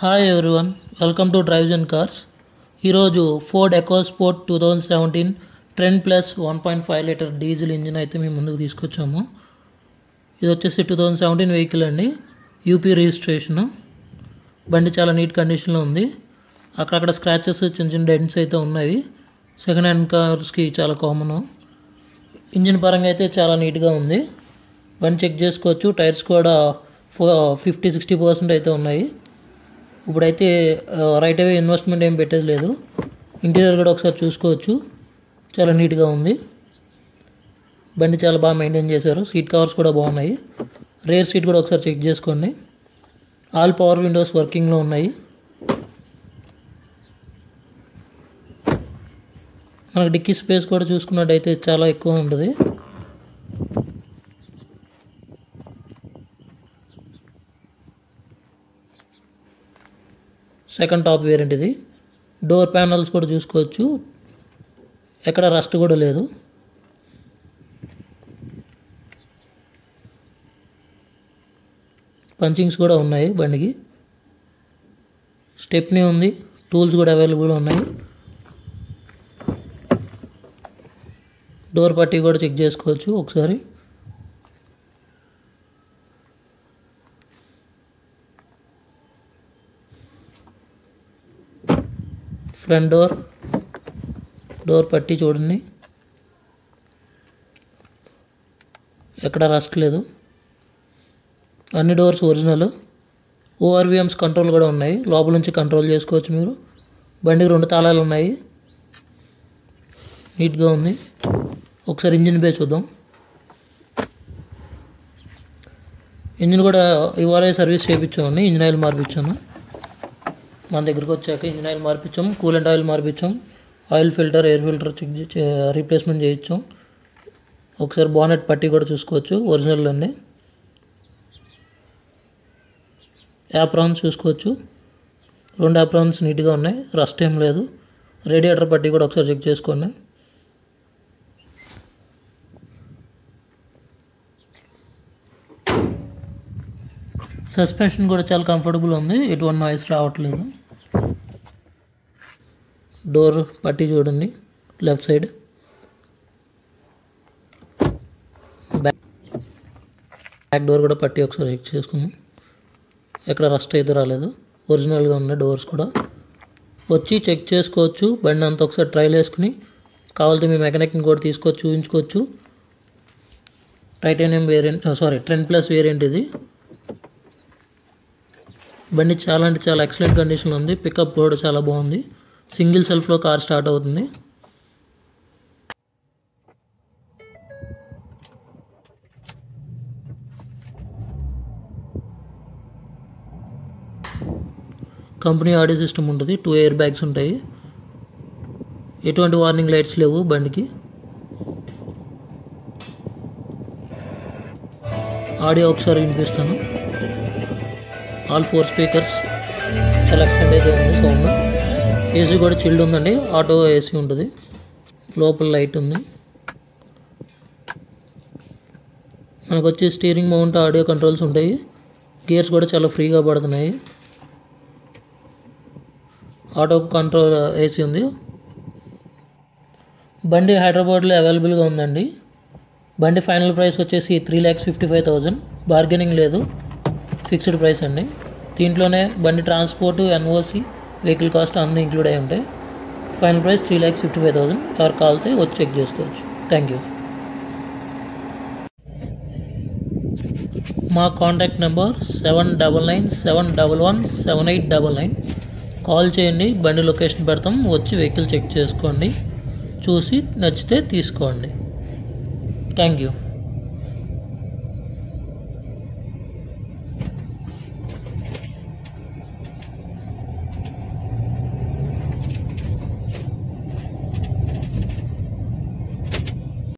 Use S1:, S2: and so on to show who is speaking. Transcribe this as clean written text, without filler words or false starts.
S1: Hi everyone, welcome to drives and cars. ఈరోజు Ford EcoSport 2017 Trend plus 1.5 litre diesel engine అయితే మేము ముందుకు తీసుకొచ్చాము. ఇది వచ్చేసి 2017 వెహికల్ అండి, యూపీ రిజిస్ట్రేషను. బండి చాలా నీట్ కండిషన్లో ఉంది. అక్కడక్కడ స్క్రాచెస్, చిన్న చిన్న డెంట్స్ అయితే ఉన్నాయి. సెకండ్ హ్యాండ్ కార్స్కి చాలా కామన్. ఇంజిన్ పరంగా అయితే చాలా నీట్గా ఉంది. బండి చెక్ చేసుకోవచ్చు. టైర్స్ కూడా 50-60% అయితే ఉన్నాయి. ఇప్పుడైతే రైట్ అవే ఇన్వెస్ట్మెంట్ ఏం పెట్టేది లేదు. ఇంటీరియర్ కూడా ఒకసారి చూసుకోవచ్చు, చాలా నీట్గా ఉంది. బండి చాలా బాగా మెయింటైన్ చేశారు. సీట్ కవర్స్ కూడా బాగున్నాయి. రేర్ సీట్ కూడా ఒకసారి చెక్ చేసుకోండి. ఆల్ పవర్ విండోస్ వర్కింగ్లో ఉన్నాయి. మనకు డిక్కీ స్పేస్ కూడా చూసుకున్నట్టయితే చాలా ఎక్కువ ఉంటుంది. సెకండ్ టాప్ వేరియంట్ ఇది. డోర్ ప్యానల్స్ కూడా చూసుకోవచ్చు, ఎక్కడ రస్ట్ కూడా లేదు. పంచింగ్స్ కూడా ఉన్నాయి బండికి. స్టెప్నీ ఉంది. టూల్స్ కూడా అవైలబుల్ ఉన్నాయి. డోర్ పట్టీ కూడా చెక్ చేసుకోవచ్చు ఒకసారి. ఫ్రంట్ డోర్ పట్టీ చూడండి, ఎక్కడ రస్ట్ లేదు. అన్ని డోర్స్ ఒరిజినల్. ఓఆర్విఎమ్స్ కంట్రోల్ కూడా ఉన్నాయి, లోపల నుంచి కంట్రోల్ చేసుకోవచ్చు మీరు. బండికి 2 తాళాలు ఉన్నాయి. నీట్గా ఉంది. ఒకసారి ఇంజిన్ బే చూద్దాం. ఇంజిన్ కూడా ఇవాళ సర్వీస్ చేయించామండి. ఇంజిన్ ఆయిల్ మార్పించాను. మన దగ్గరికి వచ్చాక ఇంజిన్ ఆయిల్ మార్పించాం, కూలెంట్ ఆయిల్ మార్పించాం, oil filter, air filter replacement చేయించాం. ఒకసారి బానెట్ పట్టీ కూడా చూసుకోవచ్చు, ఒరిజినల్ అన్నీ. యాప్రాన్స్ చూసుకోవచ్చు, 2 యాప్రాన్స్ నీట్గా ఉన్నాయి, రస్ట్ ఏం లేదు. రేడియేటర్ పట్టీ కూడా ఒకసారి చెక్ చేసుకోండి. సస్పెన్షన్ కూడా చాలా కంఫర్టబుల్ ఉంది, ఎటువంటి నాయిస్ రావట్లేదు. డోర్ పట్టీ చూడండి, లెఫ్ట్ సైడ్. బ్యాక్ డోర్ కూడా పట్టీ ఒకసారి చెక్ చేసుకుందాం. ఎక్కడ రస్ట్ అయితే రాలేదు, ఒరిజినల్గా ఉన్నాయి డోర్స్ కూడా. వచ్చి చెక్ చేసుకోవచ్చు. బండి అంతా ఒకసారి ట్రైల్ వేసుకుని కావాలంటే మీ మెకానిక్ని కూడా తీసుకొచ్చి చూపించుకోవచ్చు. Titanium variant, trend plus variant ఇది. బండి చాలా అంటే చాలా ఎక్సలెంట్ కండిషన్లో ఉంది. పికప్ కూడా చాలా బాగుంది. సింగిల్ సెల్ఫ్లో కార్ స్టార్ట్ అవుతుంది. కంపెనీ ఆడియో సిస్టమ్ ఉంటుంది. 2 ఎయిర్ బ్యాగ్స్ ఉంటాయి. ఎటువంటి వార్నింగ్ లైట్స్ లేవు బండికి. ఆడియో ఒకసారి వినిపిస్తాను. ఆల్ 4 స్పీకర్స్, చాలా ఎక్సలెంట్ అయితే ఉంది సౌండ్. ఏసీ కూడా చిల్డ్ ఉందండి, ఆటో ఏసీ ఉంటుంది. లోపల లైట్ ఉంది. మనకు వచ్చి స్టీరింగ్ మౌంట్ ఆడియో కంట్రోల్స్ ఉంటాయి. గేర్స్ కూడా చాలా ఫ్రీగా పడుతున్నాయి. ఆటో కంట్రోల్ ఏసీ ఉంది. బండి హైదరాబాద్లో అవైలబుల్గా ఉందండి. బండి ఫైనల్ ప్రైస్ వచ్చేసి 3,55,000. బార్గెనింగ్ లేదు, ఫిక్స్డ్ ప్రైస్ అండి. దీంట్లోనే బండి ట్రాన్స్పోర్ట్, ఎన్ఓసి, వెహికల్ కాస్ట్ అన్నీ ఇంక్లూడ్ అయి ఉంటాయి. Final price 3,55,000. ఎవరు కావాలితే వచ్చి చెక్ చేసుకోవచ్చు. Thank you. మా కాంటాక్ట్ నెంబర్ 7997117899. కాల్ చేయండి, బండి లొకేషన్ పెడతాం. వచ్చి వెహికల్ చెక్ చేసుకోండి, చూసి నచ్చితే తీసుకోండి. Thank you.